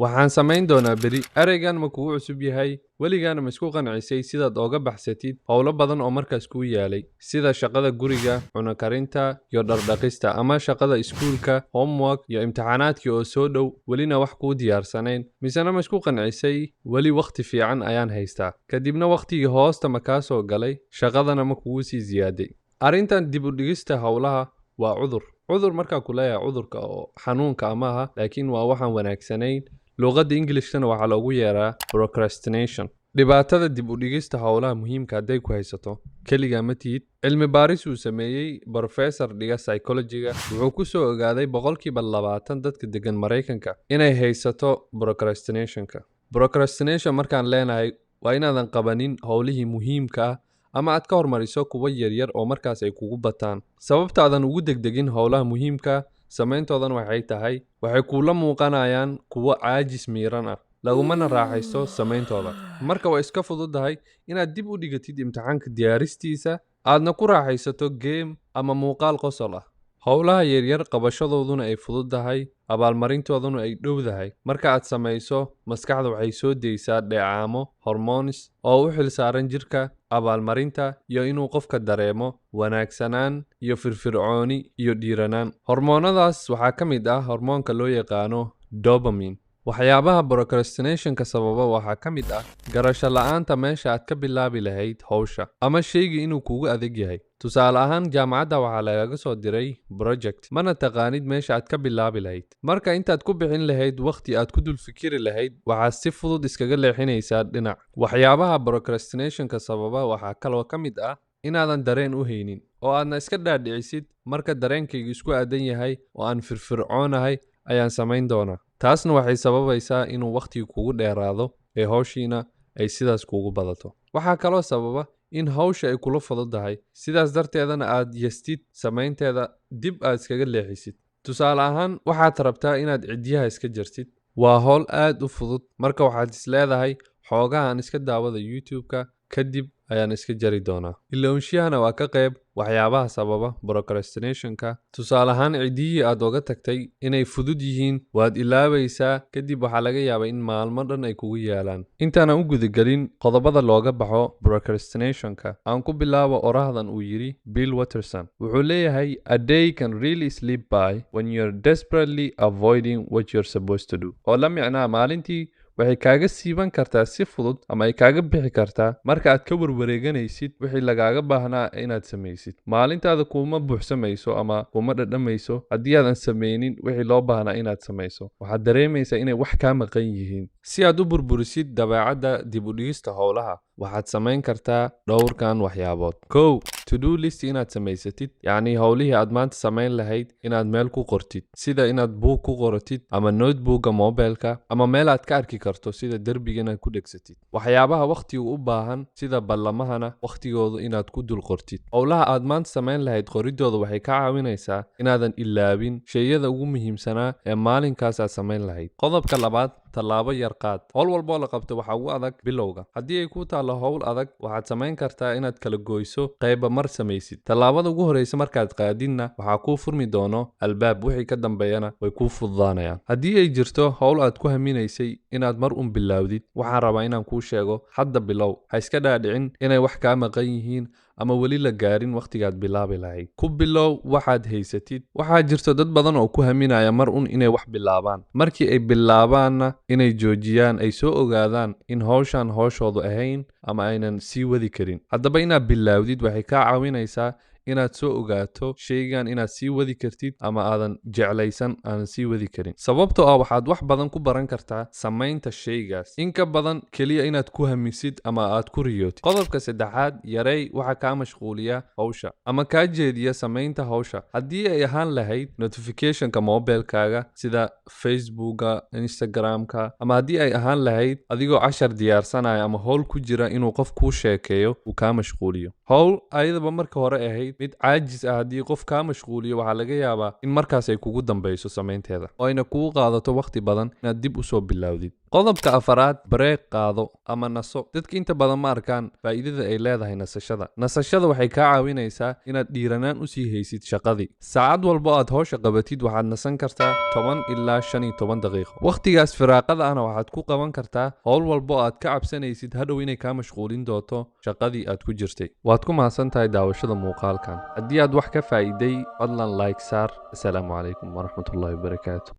waxaan samayn doonaa beri ereygan ma kugu cusub yahay weligaana ma isku qancisay sidaad ooga baxsatid howlo badan oo markaas kuu yaalay sida shaqada guriga cunno karinta iyo dhardhaqista ama shaqada iskuulka homework iyo imtixaanaadkii oo soo dhow welina wax kuu diyaarsanayn misena ma isku qancisay weli waqti fiican ayaan haystaa kadibna waqtigii hoosta ma kaa soo galay shaqadana ma kugu sii ziyaaday arrintan dib u dhigista howlaha waa cudur markaa ku leeyahay cudurka oo xanuunka ama aha laakiin waa waxaan wanaagsanayn luqadda Englishkana waxaa loogu yeeraa procrastination dhibaatada dib u dhigista howlaha muhiimka hadday ku haysato keligaa ma tihid cilmi baaris uu sameeyey professor dhiga psychology-ga wuxuu ku soo ogaaday 20% dadka degan Mareykanka inay haysato procrastination markaan leenahay waa inaadan qabanin howlihii muhiimka ah ama aad ka hormariso kuwa yaryar oo markaas ay kugu bataan sababtaadan ugu degdegin howlaha muhiimka samayntoodan waxay tahay waxay kuula muuqanayaan kuwa caajis miiran ah lagumana raaxaysto samayntooda marka waa iska fududahay inaad dib u dhigatid imtixaanka diyaaristiisa aadna ku raaxaysato game ama muuqaal qosol ah howlaha yaryar qabashadooduna ay fududahay abaalmarintooduna ay dhowdahay marka aad samayso maskaxda waxay soo deysaa dheecaamo hormones oo u xilsaaran jirka abaalmarinta iyo inuu qofka dareemo wanaagsanaan iyo firfircooni iyo dhiiranaan hormoonadaas waxaa ka mid ah hormoonka loo yaqaano dopamine waxyaabaha procrastinationka sababa waxaa ka mid ah garasho la'aanta meesha aad ka bilaabi lahayd howsha ama shayga inuu kugu adag yahay tusaale ahaan jaamacadda waxaa lagaga soo diray project mana taqaanid meesha aad ka bilaabi lahayd marka intaad ku bixin lahayd waqti aad ku dul fikiri lahayd waxaad si fudud iskaga leexinaysaa dhinac waxyaabaha procrastinationka sababa waxaa kaloo ka mid ah inaadan dareen u haynin oo aadna iska dhaadhicisid marka dareenkaygu isku aadan yahay oo aan firfircoonahay ayaan samayn doonaa taasna waxay sababaysaa inuu waqtigu kugu dheeraado ee hawshiina ay sidaas kugu badato waxaa kaloo sababa in hawsha ay kula fududahay sidaas darteedana aad yastid samaynteeda dib aad iskaga leexisid tusaale ahaan waxaad rabtaa inaad cidyaha iska jartid waa hawl aad u fudud marka waxaad is leedahay xoogaha aan iska daawada YouTube-ka kadib ayaan iska jari doonaa ilowshiyahana waa ka qayb waxyaabaha sababa procrastinationka tusaale ahaan cidiyihii aad oga tagtay inay fudud yihiin waad ilaabaysaa kadib waxaa laga yaabaa in maalmo dhan ay kugu yaalaan intaana u gudagelin qodobada looga baxo procrastinationka aan ku bilaabo orahdan uu yiri Bill Watterson wuxuu leeyahay a day can really slip by when you're desperately avoiding what you're supposed to do oo la micnaa maalintii waxay kaaga siiban kartaa si fudud ama ay kaaga bixi kartaa marka aad ka warwareeganaysid wixii lagaaga baahnaa inaad samaysid maalintaada kuma buuxsamayso ama kuma dhadhamayso haddii aadan samaynin wixii loo baahnaa inaad samayso waxaad dareemaysaa inay wax kaa maqan yihiin si aad u burburisid dabeecadda dib u dhigista howlaha waxaad samayn kartaa dhowrkan waxyaabood kow to-do list inaad samaysatid yacni howlihii aad maanta samayn lahayd inaad meel ku qortid sida inaad buug ku qoratid ama notebookga mobilka ama meel aad ka arki karto sida derbiga inaad ku dhegsatid waxyaabaha wakhtigu u baahan sida ballamahana wakhtigooda inaad ku dul qortid howlaha aad maanta samayn lahayd qoridooda waxay ka caawinaysaa inaadan ilaabin shayada ugu muhiimsanaa ee maalinkaas aad samayn lahayd qodobka labaad tallaabo yar qaad howl walboo la qabto waxaa ugu adag bilowga haddii ay ku taallo howl adag waxaad samayn kartaa inaad kala goyso qayba mar samaysid tallaabada ugu horreysa markaad qaadinna waxaa kuu furmi doono albaab wixii ka dambeeyana way kuu fududaanayaan haddii ay jirto howl aad ku haminaysay inaad mar un bilowdid waxaan rabaa inaan kuu sheego hadda bilow ha iska dhaadhicin inay wax kaa maqan yihiin ama weli la gaarin wakhtigaad bilaabi lahayd ku bilow waxaad haysatid waxaa jirto dad badan oo ku haminaya mar un inay wax bilaabaan markii ay bilaabaanna inay joojiyaan ay soo ogaadaan in hawshan hawshoodu ahayn ama aynan sii wadi karin haddaba inaad bilaawdid waxay kaa caawinaysaa inaad soo ogaato shaygan inaad sii wadi kartid ama aadan jeclaysan aanan sii wadi karin sababtoo ah waxaad wax badan ku baran kartaa samaynta shaygaas in ka badan keliya inaad ku hamisid ama aad ku riyootid qodobka saddexaad yarey waxa kaa mashquuliya hawsha ama kaa jeediya samaynta hawsha haddii ay ahaan lahayd notificationka mobilkaaga sida facebookga instagramka ama haddii ay ahaan lahayd adigoo cashar diyaarsanaya ama howl ku jira inuu qof kuu sheekeeyo uu kaa mashquuliyo howl ayadaba marka hore ahayd mid caajis ah haddii qof kaa mashquuliyo waxaa laga yaabaa in markaas ay kugu dambayso samaynteeda oo ayna kugu qaadato wakhti badan inaad dib u soo bilowdid qodobka afaraad bareeq qaado ama naso dadka inta badan ma arkaan faa'iidada ay leedahay nasashada waxay kaa caawinaysaa inaad dhiiranaan u sii haysid shaqadii saacad walba aad hawsha qabatid waxaad nasan kartaa 10 ilaa 15 daqiiqo waqtigaas firaaqada ahna waxaad ku qaban kartaa hawl walba aad ka cabsanaysid hadhow inay kaa mashquulin doonto shaqadii aad ku jirtay waad ku mahadsan tahay daawashada muuqaalkan haddii aad wax ka faa'iiday fadlan like saar assalaamu calaykum waraxmatullaahi wabarakaatu